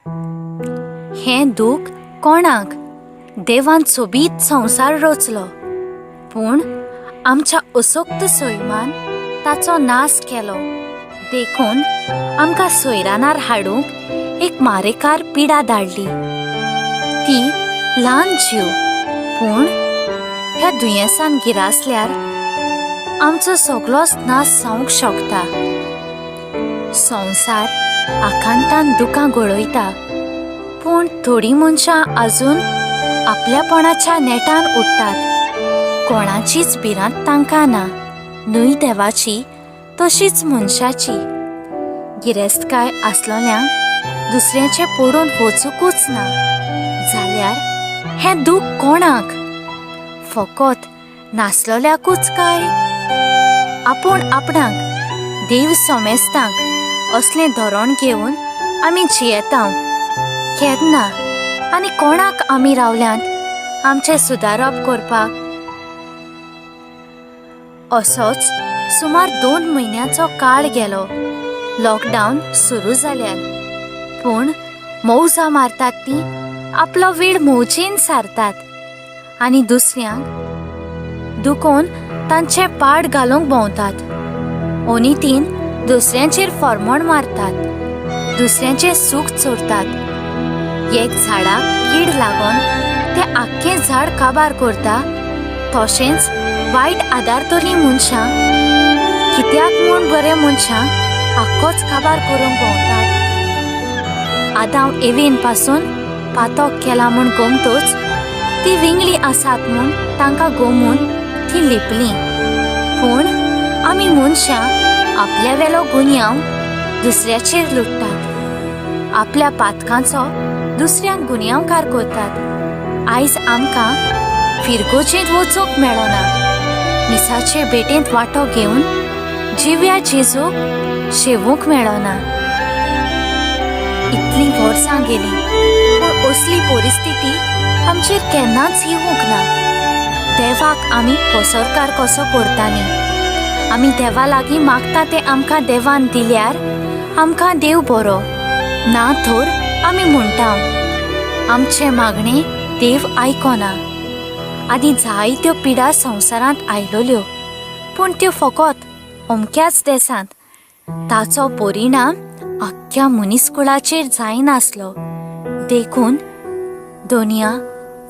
हें दूख कोणाक? देवान सोबीत संसार रचलो, पूण आमच्या असोक्त सैमान ताचो नाश केलो. देखून आमकां सोयरानार हाडूंक एक मारेकार पिडा धाडली. ती ल्हान जीव, पूण ह्या दुयेंसान गिरासल्यार आमचो सगळोच नाश जावंक शकता. संसार आकांतान दुकां गळयता, पूण थोडीं मनशां आजून आपल्यापणाच्या नेटान उडटात. कोणाचीच भिरांत तांकां ना, न्हय देवाची तशीच मनशाची. गिरेस्तकाय आसलोल्यांक दुसऱ्याचें पडून वचूंकूच ना. जाल्यार हें दूख कोणाक? फकत नासलोल्याकूच काय? आपूण आपणाक देव सोमेस्तांक असलें धोरण घेवन आमी जियेता. केन्ना आनी कोणाक आमी रावल्यांत आमचें सुदारप करपाक? असोच सुमार 2 म्हयन्याचो काळ गेलो. लॉकडावन सुरू जाल्यार, पूण मौजा मारतात ती आपलो वेळ मौजेन सारतात आनी दुसऱ्यांक दुखोवन तांचे पाड घालूंक भोंवतात. ओनितीन दुसऱ्यांचेर फॉर्मोण मारतात, दुसऱ्यांचें सूख चोरतात. एक झाडाक कीड लागोन तें आख्खें झाड काबार करता, तशेंच वायट आदारतलीं मनशां कित्याक म्हूण बरे मनशांक आख्खोच काबार करूंक भोंवतात. आदाम एवेन पासून पातोक केला म्हूण गमतूच ती विंगली आसात म्हूण तांकां गमून ती लिपलीं. पूण आमी मनशां आपल्या वेलो गुन्यांव दुसऱ्याचेर लुटतात, आपल्या पातकांचो दुसऱ्यांक गुन्यांवकार करतात. आयज आमकां फिरगोचेर वचूंक मेळना, मिसाचे बेटेंत वांटो घेवन जिव्या जेजूक शेवूंक मेळना. इतलीं वर्सां गेलीं, पूण असली परिस्थिती आमचेर केन्नाच येवंक ना. देवाक आमी पसरकार कसो करतालीं. आमी देवा लागीं मागता तें आमकां देवान दिल्यार आमकां देव बरो, ना तर आमी म्हणटा आमचे मागणें देव आयकोना. आदी जायत्यो पिडा संवसारांत आयलोल्यो, पूण त्यो फकत अमक्याच देसांत. ताचो परिणाम आख्ख्या मनीसकुळाचेर जायनासलो. देखून दुनिया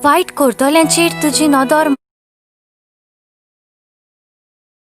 वायट करतल्यांचेर तुजी नदर